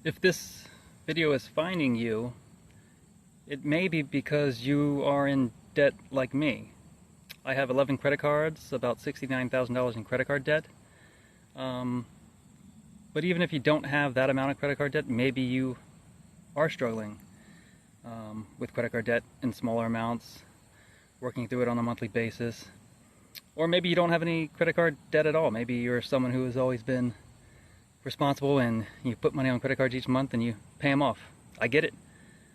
If this video is finding you, it may be because you are in debt like me. I have 11 credit cards, about $69,000 in credit card debt. But even if you don't have that amount of credit card debt, maybe you are struggling with credit card debt in smaller amounts, working through it on a monthly basis. Or maybe you don't have any credit card debt at all. Maybe you're someone who has always been responsible and you put money on credit cards each month and you pay them off. I get it.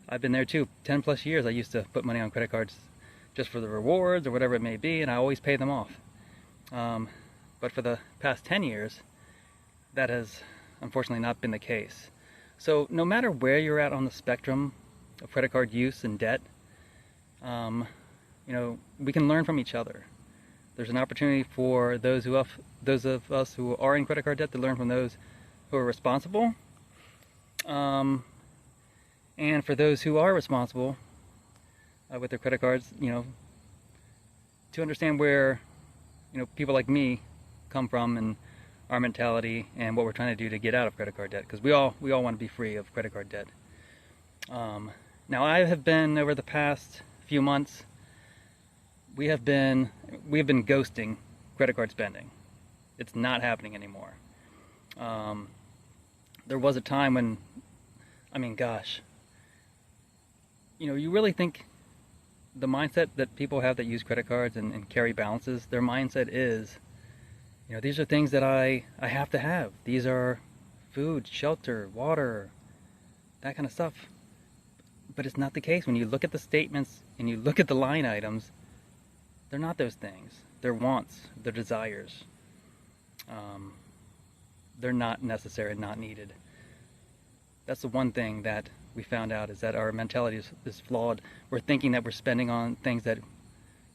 I've been there too. 10 plus years I used to put money on credit cards just for the rewards or whatever it may be, and I always pay them off. But for the past 10 years, that has unfortunately not been the case. So no matter where you're at on the spectrum of credit card use and debt, we can learn from each other. There's an opportunity for those of us who are in credit card debt to learn from those who are responsible, and for those who are responsible with their credit cards, to understand where people like me come from and our mentality and what we're trying to do to get out of credit card debt, because we all want to be free of credit card debt. Now I have been, over the past few months, we have been ghosting credit card spending. It's not happening anymore. There was a time when, you really think the mindset that people have that use credit cards and carry balances, their mindset is, these are things that I have to have. These are food, shelter, water, that kind of stuff. But it's not the case. When you look at the statements and you look at the line items, they're not those things. They're wants, they're desires. They're not necessary, not needed. That's the one thing that we found out, is that our mentality is flawed. We're thinking that we're spending on things that,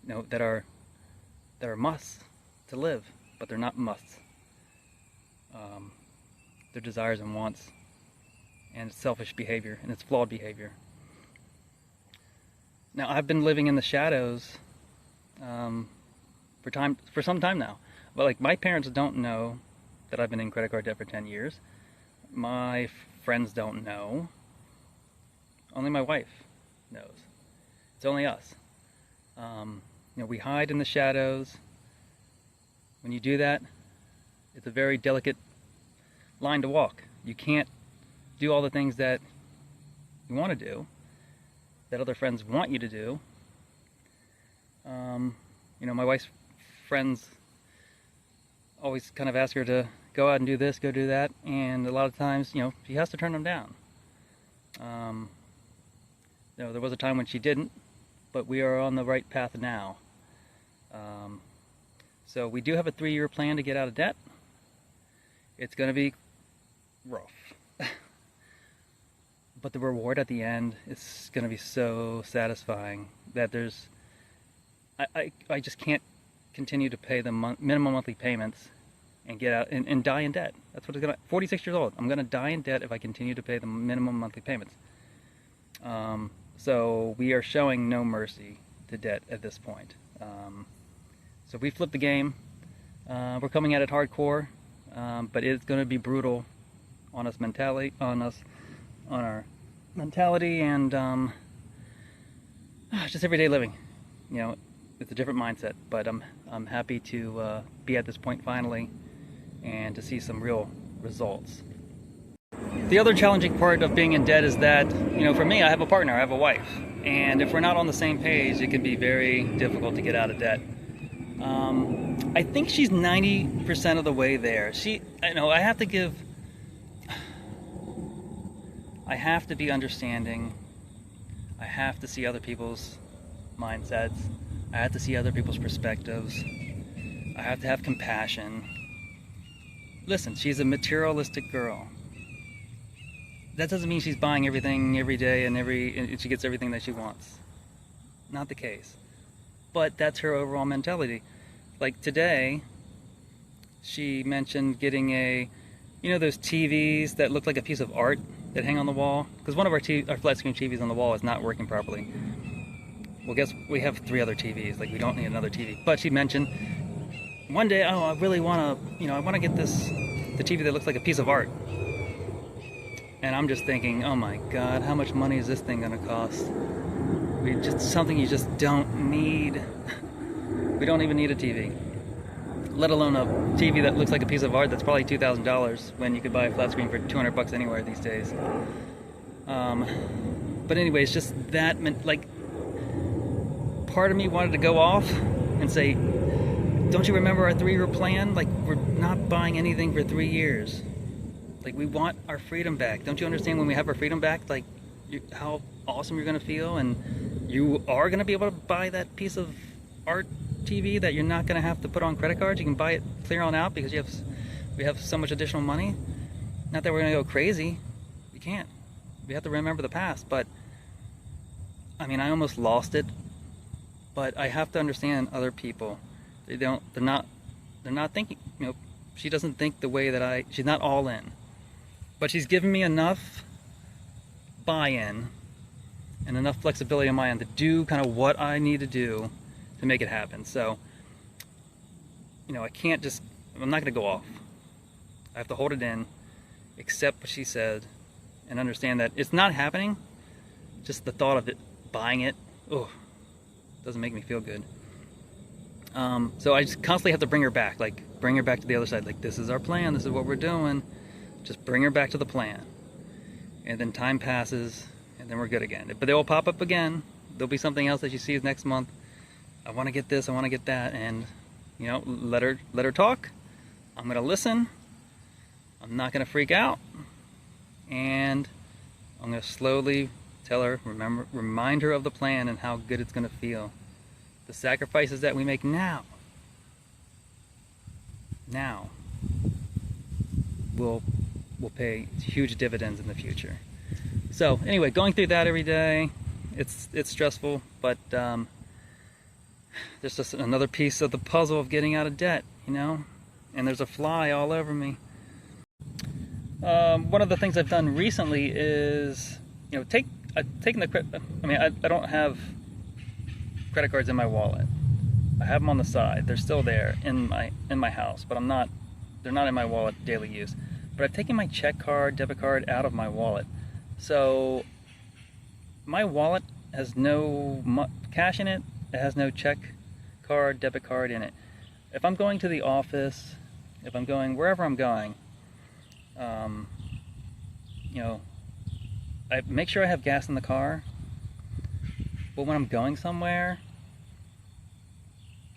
that are musts to live, but they're not musts. They're desires and wants, and it's selfish behavior, and it's flawed behavior. Now, I've been living in the shadows for some time now. But my parents don't know that I've been in credit card debt for 10 years. My friends don't know. Only my wife knows. It's only us. We hide in the shadows. When you do that, it's a very delicate line to walk. You can't do all the things that you want to do, that other friends want you to do. My wife's friends always kind of ask her to go out and do this, go do that, and a lot of times, she has to turn them down. There was a time when she didn't, but we are on the right path now. So we do have a 3-year plan to get out of debt. It's going to be rough. But the reward at the end is going to be so satisfying that I just can't continue to pay the minimum monthly payments and get out and die in debt. That's what it's gonna. 46 years old. I'm gonna die in debt if I continue to pay the minimum monthly payments. So we are showing no mercy to debt at this point. So we flipped the game. We're coming at it hardcore, but it's going to be brutal on us mentality, on our mentality, and just everyday living. It's a different mindset, but I'm happy to be at this point finally and to see some real results. The other challenging part of being in debt is that, for me, I have a partner, I have a wife, and if we're not on the same page, it can be very difficult to get out of debt. I think she's 90% of the way there. I have to be understanding. I have to see other people's mindsets. I have to see other people's perspectives. I have to have compassion. Listen, she's a materialistic girl. That doesn't mean she's buying everything every day and she gets everything that she wants. Not the case. But that's her overall mentality. Like today, she mentioned getting those TVs that look like a piece of art that hang on the wall. Because one of our flat screen TVs on the wall is not working properly. Well, guess we have 3 other TVs. We don't need another TV. But she mentioned one day, I really want to, I want to get the TV that looks like a piece of art. And I'm just thinking, oh my God, how much money is this thing gonna cost? Just something you just don't need. We don't even need a TV, let alone a TV that looks like a piece of art that's probably $2,000 when you could buy a flat screen for 200 bucks anywhere these days. But anyways, just that meant, like, part of me wanted to go off and say, don't you remember our 3-year plan? Like, we're not buying anything for 3 years. Like, we want our freedom back. Don't you understand when we have our freedom back, like, how awesome you're gonna feel, and you are gonna be able to buy that piece of art TV that you're not gonna have to put on credit cards. You can buy it clear on out because we have so much additional money. Not that we're gonna go crazy. We can't. We have to remember the past. But I mean, I almost lost it. But I have to understand other people. They're not thinking, you know, she doesn't think the way that she's not all in. But she's given me enough buy-in and enough flexibility on my end to do kind of what I need to do to make it happen. So, you know, I'm not gonna go off. I have to hold it in, accept what she said, and understand that it's not happening. Just the thought of it, buying it, doesn't make me feel good. So I just constantly have to bring her back, to the other side. Like, this is our plan, this is what we're doing. Just bring her back to the plan. And then time passes, and then we're good again. But they will pop up again. There'll be something else that she sees next month. I want to get this, I want to get that, and, you know, let her talk. I'm gonna listen. I'm not gonna freak out, and I'm gonna slowly tell her, remind her of the plan and how good it's gonna feel. The sacrifices that we make now will pay huge dividends in the future. So anyway, going through that every day, it's stressful, but there's just another piece of the puzzle of getting out of debt, you know. And there's a fly all over me. One of the things I've done recently is, you know, I don't have credit cards in my wallet. I have them on the side. They're still there in my house, but they're not in my wallet daily use. But I've taken my check card, debit card out of my wallet. So my wallet has no cash in it. It has no check card, debit card in it. If I'm going to the office, if I'm going wherever I'm going, you know, I make sure I have gas in the car. But when I'm going somewhere,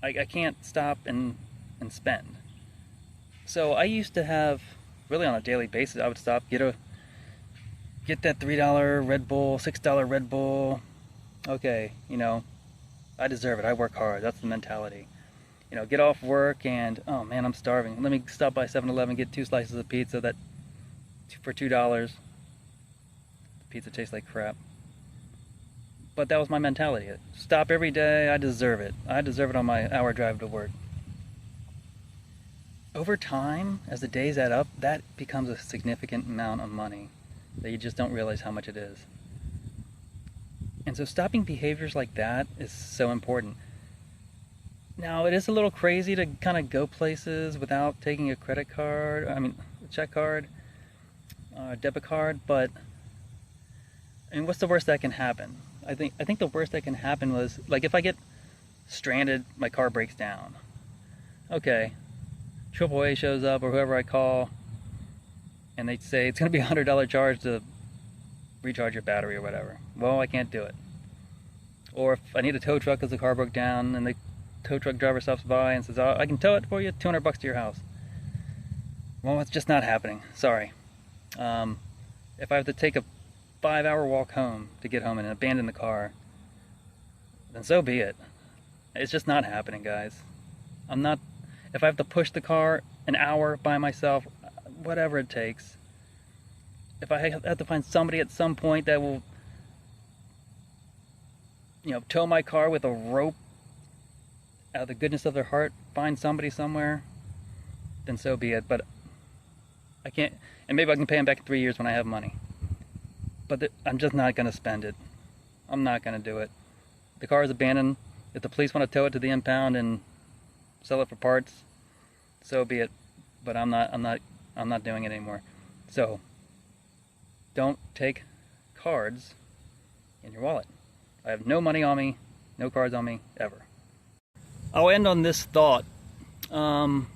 I can't stop and spend. So I used to have, really on a daily basis, I would stop, get that $3 Red Bull, $6 Red Bull. Okay, you know, I deserve it. I work hard. That's the mentality. You know, get off work and, oh man, I'm starving. Let me stop by 7-Eleven, get 2 slices of pizza for $2. The pizza tastes like crap. But that was my mentality. Stop every day. I deserve it. I deserve it on my hour drive to work. Over time, as the days add up, that becomes a significant amount of money that you just don't realize how much it is. And so stopping behaviors like that is so important. Now, it is a little crazy to kind of go places without taking a credit card, a check card, debit card, but I mean, what's the worst that can happen? I think the worst that can happen was, like, if I get stranded, my car breaks down. Okay, AAA shows up or whoever I call, and they say it's going to be a $100 charge to recharge your battery or whatever. Well, I can't do it. Or if I need a tow truck because the car broke down, and the tow truck driver stops by and says, oh, I can tow it for you, 200 bucks to your house. Well, it's just not happening. Sorry. If I have to take a 5-hour walk home to get home and abandon the car, then so be it. It's just not happening, guys. If I have to push the car an hour by myself, whatever it takes, if I have to find somebody at some point that will, you know, tow my car with a rope out of the goodness of their heart, find somebody somewhere, then so be it. But I can't, and maybe I can pay them back in 3 years when I have money. But I'm just not going to spend it. I'm not going to do it. The car is abandoned. If the police want to tow it to the impound and sell it for parts, so be it. But I'm not doing it anymore. So don't take cards in your wallet. I have no money on me, no cards on me, ever. I'll end on this thought. I've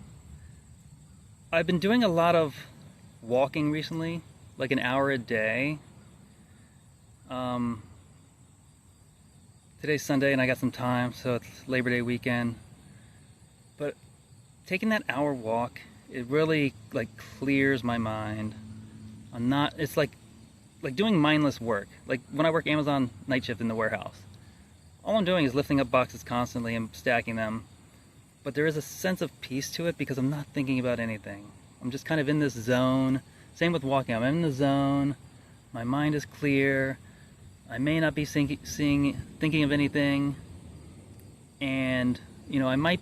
been doing a lot of walking recently, like an hour a day. Today's Sunday and I got some time, so it's Labor Day weekend. But taking that hour walk, it really like clears my mind. It's like doing mindless work. Like when I work Amazon night shift in the warehouse. All I'm doing is lifting up boxes constantly and stacking them. But there is a sense of peace to it because I'm not thinking about anything. I'm just kind of in this zone. Same with walking, I'm in the zone. My mind is clear. I may not be thinking of anything. And, I might,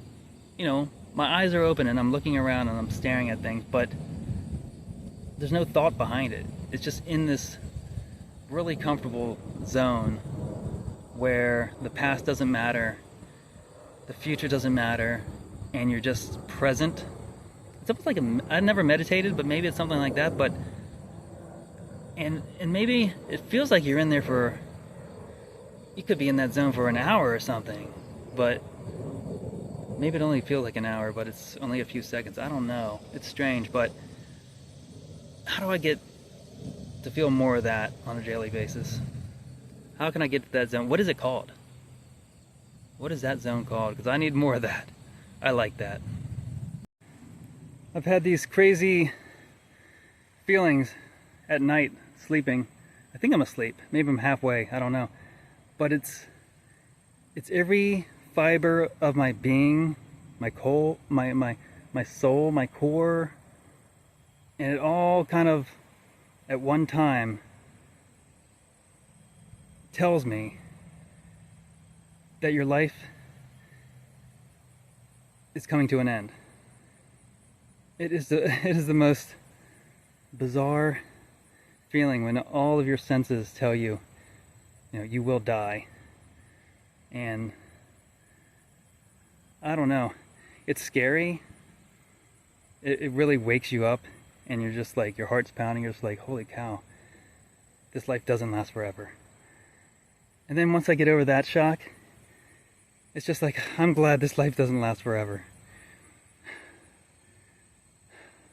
my eyes are open and I'm looking around and I'm staring at things, but there's no thought behind it. It's just in this really comfortable zone where the past doesn't matter, the future doesn't matter, and you're just present. It's almost like I've never meditated, but maybe it's something like that. But and maybe it feels like you're in there you could be in that zone for an hour or something, but maybe it only feels like an hour, but it's only a few seconds. I don't know. It's strange, but how do I get to feel more of that on a daily basis? How can I get to that zone? What is it called? What is that zone called? Because I need more of that. I like that. I've had these crazy feelings at night sleeping. I think I'm asleep. Maybe I'm halfway. I don't know. But it's every fiber of my being, my soul, my core, and it all kind of at one time tells me that your life is coming to an end. It is the most bizarre feeling when all of your senses tell you, you will die. And I don't know, it's scary. It really wakes you up and you're just like, your heart's pounding, you're just like, holy cow, this life doesn't last forever. And then once I get over that shock, it's just like, I'm glad this life doesn't last forever.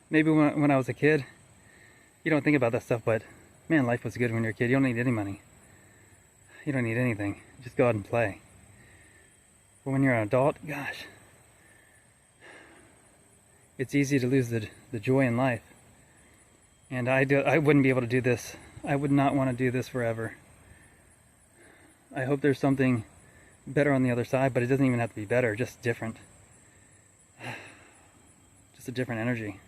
Maybe when I was a kid, you don't think about that stuff, but man, life was good when you're a kid. You don't need any money. You don't need anything. Just go out and play. But when you're an adult, gosh, it's easy to lose the joy in life. And I wouldn't be able to do this. I would not want to do this forever. I hope there's something better on the other side, but it doesn't even have to be better, just different. Just a different energy.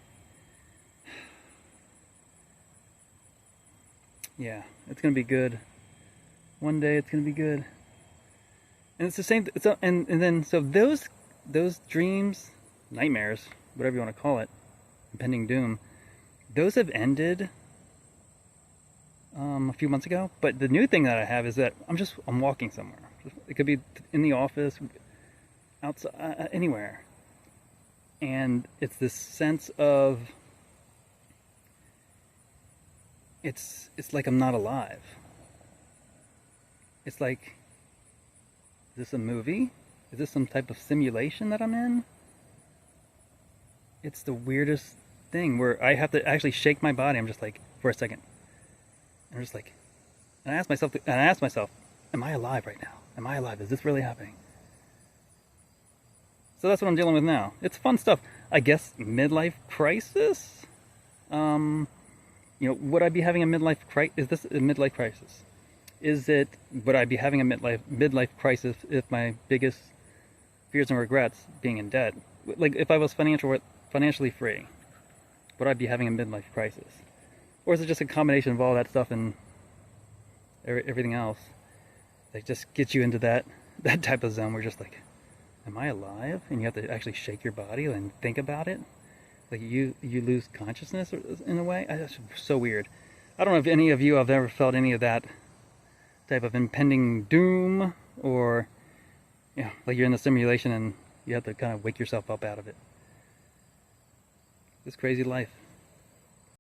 Yeah, it's gonna be good. One day it's gonna be good. And it's the same. And then so those dreams, nightmares, whatever you want to call it, impending doom, those have ended a few months ago. But the new thing that I have is that I'm walking somewhere. It could be in the office, outside, anywhere. And it's this sense of it's like I'm not alive. It's like, is this a movie? Is this some type of simulation that I'm in? It's the weirdest thing where I have to actually shake my body. I'm just like, for a second. I'm just like, and I ask myself, am I alive right now? Am I alive? Is this really happening? So that's what I'm dealing with now. It's fun stuff. I guess midlife crisis? Would I be having a midlife crisis? Is this a midlife crisis? Would I be having a midlife crisis if my biggest fears and regrets being in debt? Like if I was financially free, would I be having a midlife crisis? Or is it just a combination of all that stuff and everything else that just gets you into that type of zone where you're just like, am I alive? And you have to actually shake your body and think about it. Like you lose consciousness in a way. That's so weird. I don't know if any of you have ever felt any of that type of impending doom, or like you're in a simulation and you have to kind of wake yourself up out of it. This crazy life.